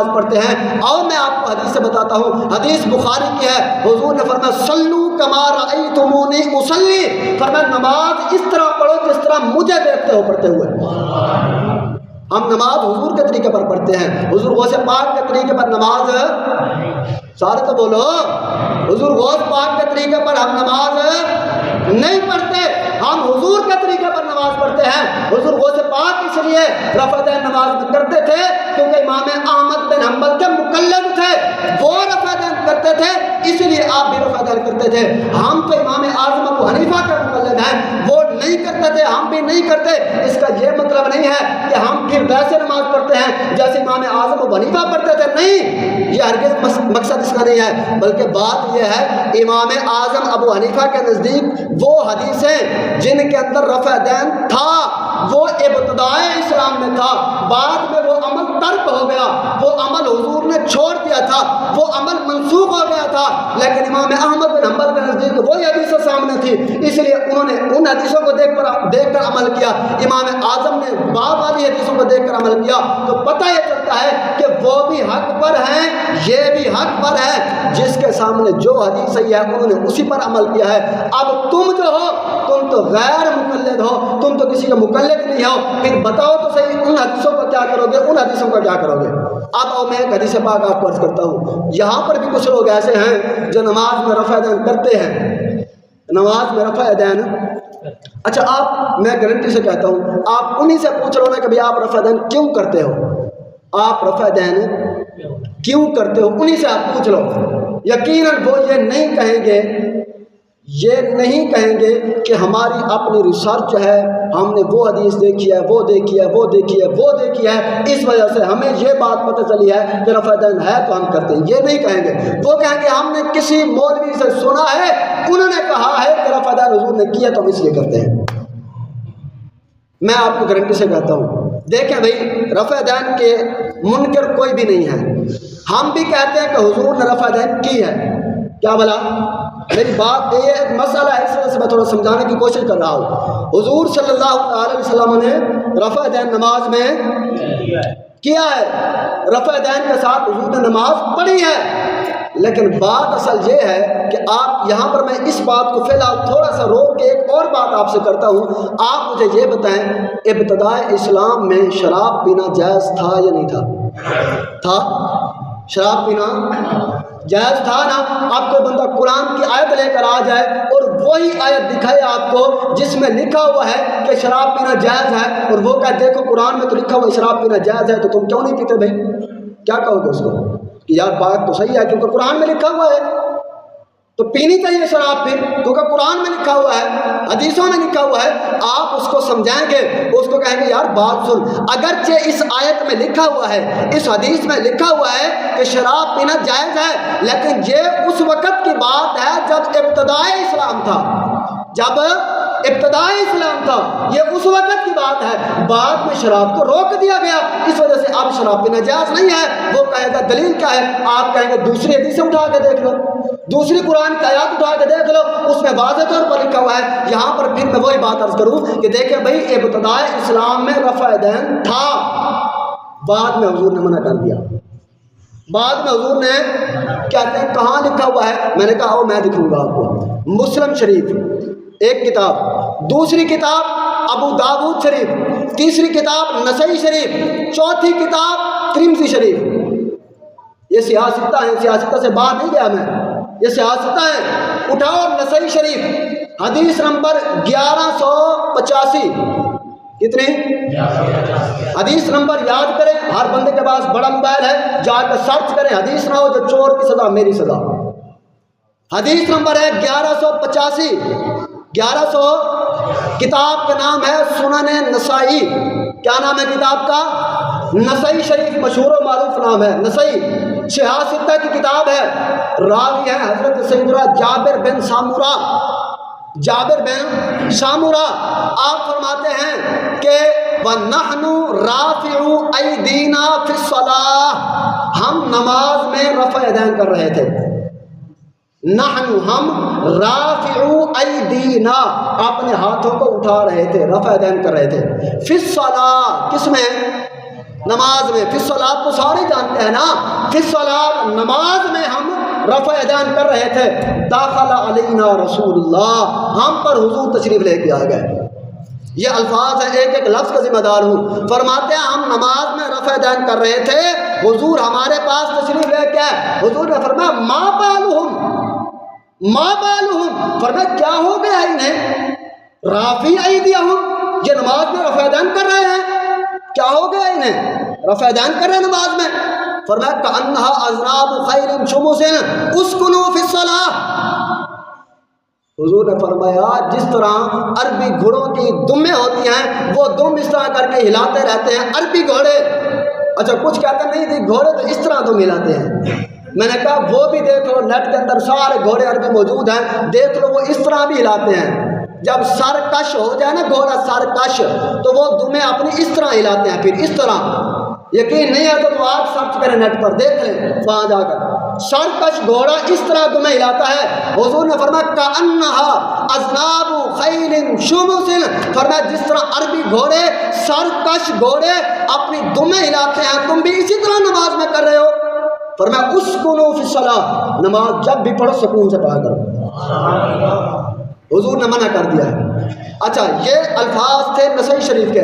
پڑھتے ہیں. اور میں آپ کو حدیث سے بتاتا ہوں, حدیث بخاری کی ہے. حضور نے فرمایا صلو کما رأیتمونی اصلی, فرمایا نماز اس طرح پڑھو جس طرح مجھے دیکھتے ہو پڑھتے ہوئے. ہم نماز حضور کے طریقے پر پڑھتے ہیں, حضور غوث پاک کے طریقے پر نماز, سارے تو بولو, حضور غوث پاک کے طریقے پر ہم نماز نہیں پڑھتے, ہم حضور کے طریقے پر نماز پڑھتے ہیں. حضور غوث پاک اس لیے رفع دین نماز میں کرتے تھے کیونکہ امام احمد بن حنبل کے مقلد تھے, وہ رفع دین کرتے تھے اس لیے آپ بھی رفع دین کرتے تھے. ہم تو امام اعظم ابو حنیفہ کے مقلد ہیں, وہ نہیں کرتے تھے, ہم بھی نہیں کرتے. اس کا یہ مطلب نہیں ہے کہ ہم پھر ویسے نماز پڑھتے ہیں جیسے امام اعظم ابو حنیفہ پڑھتے تھے, نہیں, یہ ہرگز مقصد اس کا نہیں ہے. بلکہ بات یہ ہے امام اعظم ابو حنیفہ کے نزدیک وہ حدیثیں جن کے اندر رفع دین تھا وہ ابتدائے اسلام میں تھا, بعد میں وہ عمل ترک ہو گیا, وہ عمل حضور نے چھوڑ دیا تھا, وہ عمل منسوخ ہو گیا تھا. لیکن امام احمد بن حنبل کے نزدیک وہی حدیثیں سامنے تھی, اس لیے انہوں نے ان حدیثوں کو دیکھ کر عمل کیا. امام اعظم نے باب والی حدیثوں کو دیکھ کر عمل کیا. تو پتہ یہ چلتا ہے کہ وہ بھی حق پر ہیں, یہ بھی حق پر ہے. جس کے سامنے جو حدیث صحیح ہے انہوں نے اسی پر عمل کیا ہے. اب تم جو ہو تم تو غیر مقلد ہو, تم تو کسی کا مقلد نہیں ہو, پھر بتاؤ تو صحیح ان حدیثوں کا کیا کرو گے, ان حدیثوں کا کیا کرو گے. اب میں ایک حدیث پاک آپ کو عرض کرتا ہوں. یہاں پر بھی کچھ لوگ ایسے ہیں جو نماز میں رفع دین کرتے ہیں, نماز میں رفع دین. اچھا آپ, میں گارنٹی سے کہتا ہوں, آپ انہی سے پوچھ رہو نا کہ بھئی آپ رفع دین کیوں کرتے ہو, آپ رفع دین کیوں کرتے ہو, انہی سے آپ پوچھ لو. یقیناً وہ یہ نہیں کہیں گے, یہ نہیں کہیں گے کہ ہماری اپنی ریسرچ ہے, ہم نے وہ حدیث دیکھی ہے, وہ دیکھی ہے, وہ دیکھی ہے, وہ دیکھی ہے, اس وجہ سے ہمیں یہ بات پتہ چلی ہے کہ رفع دین ہے تو ہم کرتے ہیں. یہ نہیں کہیں گے. وہ کہیں گے ہم نے کسی مولوی سے سنا ہے, انہوں نے کہا ہے کہ رفع دین حضور نے کیا تو ہم اس لیے کرتے ہیں. میں آپ کو گارنٹی سے کہتا ہوں, دیکھیں بھائی رفع دین کے منکر کوئی بھی نہیں ہے. ہم بھی کہتے ہیں کہ حضور نے رفع دین کی ہے. کیا بلا, میری بات یہ ایک مسئلہ ہے, اس وجہ سے میں تھوڑا سمجھانے کی کوشش کر رہا ہوں. حضور صلی اللہ علیہ وسلم نے رفع دین نماز میں کیا ہے, رفع دین کے ساتھ حضور نے نماز پڑھی ہے. لیکن بات اصل یہ ہے کہ آپ یہاں پر, میں اس بات کو فی الحال تھوڑا سا روک کے ایک اور بات آپ سے کرتا ہوں. آپ مجھے یہ بتائیں, ابتدائے اسلام میں شراب پینا جائز تھا یا نہیں تھا؟ شراب پینا جائز تھا نا. آپ کو بندہ قرآن کی آیت لے کر آ جائے اور وہی آیت دکھائے آپ کو جس میں لکھا ہوا ہے کہ شراب پینا جائز ہے, اور وہ کہے دیکھو قرآن میں تو لکھا ہوا ہے شراب پینا جائز ہے, تو تم کیوں نہیں پیتے بھائی؟ کیا کہو گے اس کو کہ یار بات تو صحیح ہے کیونکہ قرآن میں لکھا ہوا ہے تو پینی چاہیے شراب پھر, کیونکہ قرآن میں لکھا ہوا ہے, حدیثوں میں لکھا ہوا ہے. آپ اس کو سمجھائیں گے, اس کو کہیں گے یار بات سن, اگرچہ اس آیت میں لکھا ہوا ہے, اس حدیث میں لکھا ہوا ہے کہ شراب پینا جائز ہے, لیکن یہ اس وقت کی بات ہے جب ابتدائے اسلام تھا, جب ابتدائی اسلام تھا, یہ اس وقت کی بات ہے. بعد میں شراب کو روک دیا گیا, اس وجہ سے اب شراب پینا جائز نہیں ہے. وہ کہے گا دلیل کیا ہے, آپ کہیں گے دوسری حدیثیں اٹھا کے دیکھ لو, دوسری قرآن کی آیات اٹھا کے دیکھ لو, اس میں واضح طور پر لکھا ہوا ہے. یہاں پر پھر میں وہی بات عرض کروں کہ دیکھیں بھائی ابتدائی اسلام میں رفع دین تھا, بعد میں حضور نے منع کر دیا. بعد میں حضور نے کہتے ہیں کہاں لکھا ہوا ہے, میں نے کہا آؤ میں دکھاؤں گا آپ کو. مسلم شریف ایک کتاب, دوسری کتاب ابو داؤد شریف, تیسری کتاب نسائی شریف, چوتھی کتاب ترمذی شریف. یہ سیاستہ ہیں, سیاستہ سے باہر نہیں گیا میں, یہ سیاستہ ہیں. اٹھاؤ نسائی شریف حدیث نمبر 1185. کتنے حدیث نمبر یاد کریں, ہر بندے کے پاس بڑا موبائل ہے, جا کر سرچ کریں, حدیث نہ ہو جو چور کی سزا میری سزا. حدیث نمبر ہے 1185. 1100 کتاب کا نام ہے سنن نسائی. کیا نام ہے کتاب کا؟ نسائی شریف, مشہور و معروف نام ہے نسائی. سیاستہ کی کتاب ہے, راوی ہے حضرت سیدنا جابر بن سامورہ. جابر بن سامورہ آپ فرماتے ہیں کہ وَنَحْنُ رَافِعُ أَيْدِينَا فِي الصَّلَاةِ, ہم نماز میں رفع یدین کر رہے تھے. نحن ہم, رافعو ایدینا اپنے ہاتھوں کو اٹھا رہے تھے, رفع یدین کر رہے تھے. فی الصلاۃ کس میں؟ نماز میں، فی الصلاۃ تو سارے جانتے ہیں نا، فی الصلاۃ نماز میں ہم رفع یدین کر رہے تھے، داخل علینا رسول اللہ، ہم پر حضور تشریف لے کے آ گئے۔ یہ الفاظ ہیں، ایک ایک لفظ کا ذمہ دار ہوں۔ فرماتے ہیں ہم نماز میں رفع یدین کر رہے تھے، حضور ہمارے پاس تشریف لے کے آئے۔ حضور نے فرمایا ما بالہم، فرمایا کیا ہو گیا انہیں، رافی ایدیہم، یہ نماز میں رفع یدین کر رہے ہیں، کیا ہو گیا انہیں، رفع یدین کر رہے ہیں نماز میں۔ فرمایا کأنہا اذناب خیل شمس اسکنوا فی الصلاۃ، حضور نے فرمایا جس طرح عربی گھوڑوں کی دمیں ہوتی ہیں، وہ دم اس طرح کر کے ہلاتے رہتے ہیں عربی گھوڑے۔ اچھا کچھ کہتے ہیں نہیں جی گھوڑے تو اس طرح دم ہلاتے ہیں، میں نے کہا وہ بھی دیکھ لو، نیٹ کے اندر سارے گھوڑے عربی موجود ہیں، دیکھ لو وہ اس طرح بھی ہلاتے ہیں۔ جب سر کش ہو جائے نا گھوڑا سر کش، تو وہ دمیں اپنی اس طرح ہلاتے ہیں، پھر اس طرح۔ یقین نہیں ہے تو آپ سرچ کریں نیٹ پر، دیکھ لیں وہاں جا کر، سرکش گھوڑا اس طرح دمیں ہلاتا ہے۔ حضور نے فرمایا کأنہا اذناب خیل شمس، فرمایا جس طرح عربی گھوڑے سرکش گھوڑے اپنی دمیں ہلاتے ہیں، تم بھی اسی طرح نماز میں کر رہے ہو۔ فرمایا اسکنوا فی الصلاۃ، نماز جب بھی پڑھو سکون سے پڑھا کرو، حضور نے منع کر دیا ہے۔ اچھا یہ الفاظ تھے نسائی شریف کے،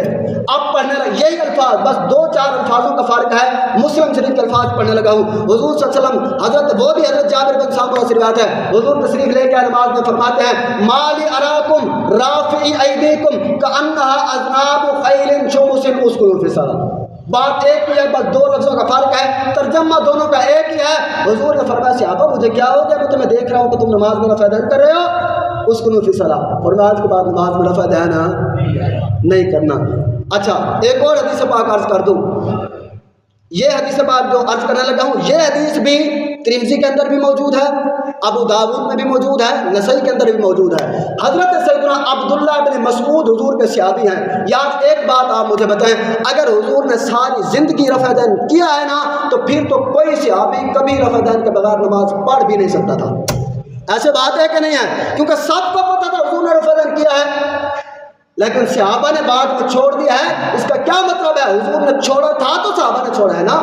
اب پڑھنے لگا یہی الفاظ، بس 2-4 الفاظوں کا فرق ہے، مسلم شریف کے الفاظ پڑھنے لگا ہوں۔ حضور صلی اللہ علیہ وسلم حضرت وہ بھی حضرت جابر بن سامورہ سے روایت ہے، حضور تشریف لے کے نماز میں فرماتے ہیں مالی اراکم رافعی ایدیکم کأنہا اذناب خیل شمس اسکنوا فی الصلاۃ، بات ایک ہی ہے، بس 2 لفظوں کا فرق ہے، ترجمہ دونوں کا ایک ہی ہے۔ حضور نے فرمایا صحابہ مجھے کیا ہو گیا، میں تمہیں دیکھ رہا ہوں کہ تم نماز میں رفع یدین کر رہے ہو، اسکنوا فی الصلاۃ، اور آج کے بعد نماز میں رفع یدین نہیں کرنا۔ اچھا ایک اور حدیث پاک عرض کر دوں، یہ حدیث پاک جو عرض کرنے لگا ہوں یہ حدیث بھی ترمذی کے اندر بھی موجود ہے، ابو داؤد میں بھی موجود ہے، نسائی کے اندر بھی موجود ہے۔ حضرت سیدنا عبداللہ بن مسعود حضور کے صحابی ہیں۔ یار ایک بات آپ مجھے بتائیں، اگر حضور نے ساری زندگی رفع یدین کیا ہے نا، تو پھر تو کوئی صحابی کبھی رفع یدین کے بغیر نماز پڑھ بھی نہیں سکتا تھا، ایسے بات ہے کہ نہیں ہے؟ کیونکہ سب کو پتا تھا حضور نے رفع یدین کیا ہے، لیکن صحابہ نے بات کو چھوڑ دیا ہے۔ اس کا کیا مطلب ہے، حضور نے چھوڑا تھا تو صحابہ نے چھوڑا ہے نا۔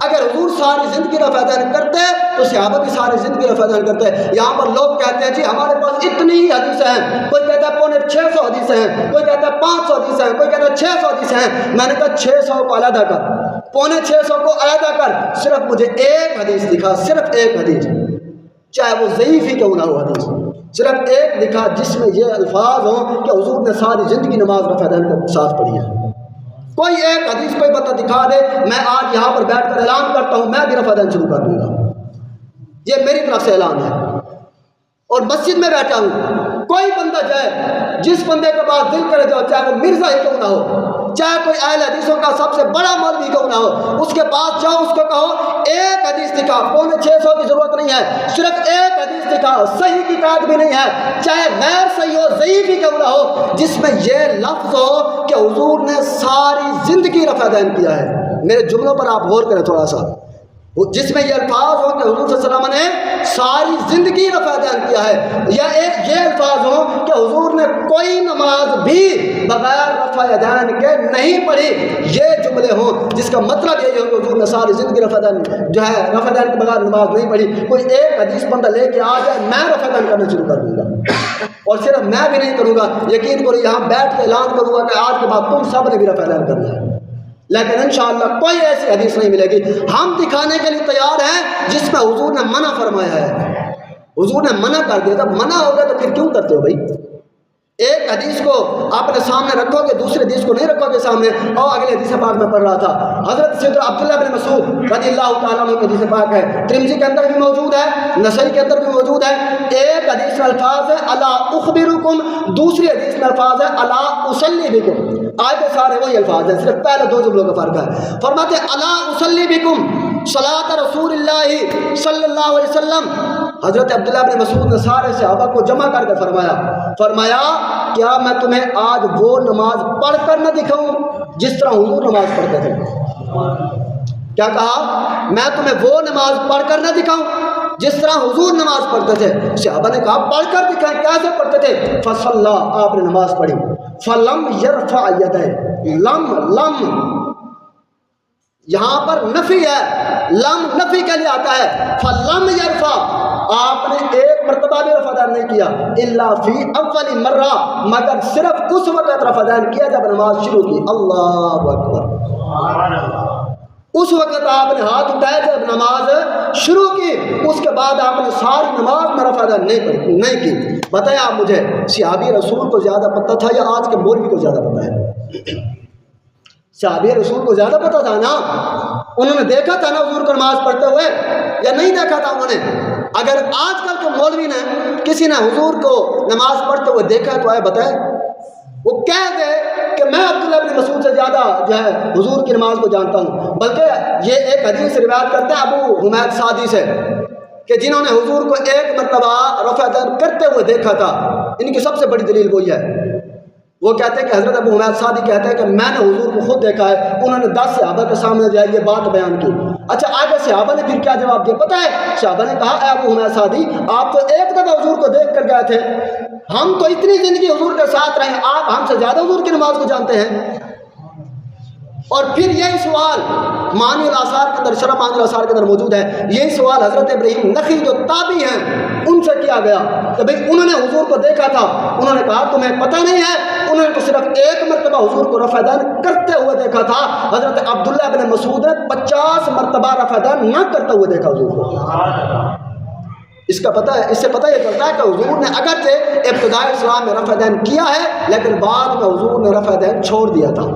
اگر حضور ساری زندگی رفع یدین کرتے تو صحابہ بھی ساری زندگی رفع یدین کرتے۔ یہاں پر لوگ کہتے ہیں جی ہمارے پاس اتنی ہی حدیثیں ہیں، کوئی کہتا ہے 650 حدیثیں ہیں، کوئی کہتا ہے 500 حدیثیں ہیں، کوئی کہتا ہے 600 حدیثیں ہیں۔ میں نے کہا 600 کو علیحدہ کر، 650 کو علیحدہ کر، صرف مجھے ایک حدیث دکھا، صرف ایک حدیث، چاہے وہ ضعیف ہی کیوں نہ ہو حدیث، صرف ایک دکھا جس میں یہ الفاظ ہوں کہ حضور نے ساری زندگی نماز رفع یدین کے ساتھ پڑھی ہے۔ کوئی ایک حدیث کوئی بتا دکھا دے، میں آج یہاں پر بیٹھ کر اعلان کرتا ہوں میں بھی رفع یدین شروع کر دوں گا، یہ میری طرف سے اعلان ہے۔ اور مسجد میں بیٹھا ہوں، کوئی بندہ جائے، جس بندے کے پاس دل کرے جاؤ، چاہے وہ مرزا ہی کیوں نہ ہو، چاہے کوئی اہل حدیثوں کا سب سے بڑا مولوی کیوں نہ ہو، اس کے پاس جاؤ، اس کو کہو ایک حدیث دکھا، 650 کی ضرورت نہیں ہے، صرف ایک حدیث دکھا، صحیح کی بات بھی نہیں ہے، چاہے غیر صحیح ہو، ضعیف ہی کیوں نہ ہو، جس میں یہ لفظ ہو کہ حضور نے ساری زندگی رفع یدین کیا ہے۔ میرے جملوں پر آپ غور کریں تھوڑا سا، جس میں یہ الفاظ ہو کہ حضور صلی اللہ علیہ وسلم نے ساری زندگی رفع یدین کیا ہے، یا ایک یہ الفاظ ہو کہ حضور نے کوئی نماز بھی بغیر رفع یدین کے نہیں پڑھی، یہ جملے ہوں جس کا مطلب یہ ہو کہ حضور نے ساری زندگی رفع یدین جو ہے رفع یدین کے بغیر نماز نہیں پڑھی۔ کوئی ایک حدیث بندہ لے کے آ جائے، میں رفع یدین کرنا شروع کر دوں گا، اور صرف میں بھی نہیں کروں گا، یقین کرو یہاں بیٹھ کے اعلان کروں گا کہ آج کے بعد تم سب نے بھی رفع یدین کرنا ہے، لیکن انشاءاللہ کوئی ایسی حدیث نہیں ملے گی۔ ہم دکھانے کے لیے تیار ہیں جس میں حضور نے منع فرمایا ہے، حضور نے منع کر دیا، جب منع ہو گیا تو پھر کیوں کرتے ہو بھائی؟ ایک حدیث کو اپنے سامنے رکھو گے، دوسری حدیث کو نہیں رکھو گے سامنے۔ اور اگلے حدیث پاک میں پڑھ رہا تھا، حضرت سیدنا عبداللہ بن مسعود رضی اللہ تعالیٰ عنہ کی حدیث پاک ہے، ترمذی کے اندر بھی موجود ہے، نسائی کے اندر بھی موجود ہے۔ ایک حدیث میں الفاظ ہے الا اخبرکم، دوسری حدیث میں الفاظ ہے الا اصلی بکم، آئے سارے وہی الفاظ ہیں، صرف پہلے 2 جملوں کا فرق ہے۔ فرماتے ہیں الا اصلی بکم صلاۃ رسول اللہ صلی اللہ علیہ وسلم، حضرت عبداللہ بن مسعود نے سارے صحابہ کو جمع کر کے فرمایا کیا میں تمہیں آج وہ نماز پڑھ کر نہ دکھاؤں جس طرح حضور نماز پڑھتے تھے؟ کیا کہا؟ میں تمہیں وہ نماز پڑھ کر نہ دکھاؤں جس طرح حضور نماز پڑھتے تھے؟ صحابہ نے کہا پڑھ کر دکھائیں، کیسے پڑھتے تھے؟ فصلی، آپ نے نماز پڑھی، فلم یرفع یدہ، لم یہاں پر نفی ہے، لم نفی کے لیے آتا ہے، فلم یرفع، آپ نے ایک مرتبہ بھی رفع دین نہیں کیا، الا فی اول مرہ، مگر صرف اس وقت رفع دین کیا جب نماز شروع کی۔ اللہ اکبر، اس وقت آپ نے ہاتھ اٹھائے جب نماز شروع کی، اس کے بعد آپ نے ساری نماز میں رفع دین نہیں کی۔ بتائیں آپ مجھے، صحابی رسول کو زیادہ پتہ تھا یا آج کے مولوی کو زیادہ پتہ ہے؟ صحابی رسول کو زیادہ پتہ تھا نا، انہوں نے دیکھا تھا نا حضور کو نماز پڑھتے ہوئے، یا نہیں دیکھا تھا انہوں نے؟ اگر آج کل کے مولوی نے کسی نے حضور کو نماز پڑھتے ہوئے دیکھا تو آئے بتائے، وہ کہہ دے کہ میں عبداللہ بن مسعود سے زیادہ جو ہے حضور کی نماز کو جانتا ہوں۔ بلکہ یہ ایک حدیث روایت کرتے ہیں ابو حمید سعدی سے کہ جنہوں نے حضور کو ایک مرتبہ رفع دین کرتے ہوئے دیکھا تھا، ان کی سب سے بڑی دلیل وہی ہے، وہ کہتے ہیں کہ حضرت ابو حمید سعدی کہتے ہیں کہ میں نے حضور کو خود دیکھا ہے، انہوں نے 10 صحابہ کے سامنے جو ہے یہ بات بیان کی۔ اچھا آگے صحابہ نے پھر کیا جواب دیا پتہ ہے؟ صحابہ نے کہا اے ابو حمید سعدی، آپ تو ایک دفعہ حضور کو دیکھ کر گئے تھے، ہم تو اتنی زندگی حضور کے ساتھ رہے، آپ ہم سے زیادہ حضور کی نماز کو جانتے ہیں۔ اور پھر یہی سوال معنی الاثار کے اندر، شرح معنی الاثار کے اندر موجود ہے، یہی سوال حضرت ابراہیم نخعی جو تابعی ہیں ان سے کیا گیا کہ بھئی انہوں نے حضور کو دیکھا تھا، انہوں نے کہا تمہیں پتہ نہیں ہے، انہوں نے تو صرف ایک مرتبہ حضور کو رفع دین کرتے ہوئے دیکھا تھا۔ حضرت عبداللہ بن مسعود نے 50 مرتبہ رفع دین نہ کرتے ہوئے دیکھا حضور کو۔ اس کا پتہ ہے، اس سے پتہ یہ چلتا ہے کہ حضور نے اگرچہ ابتدائی اسلام میں رفع دین کیا ہے، لیکن بعد میں حضور نے رفع دین چھوڑ دیا تھا۔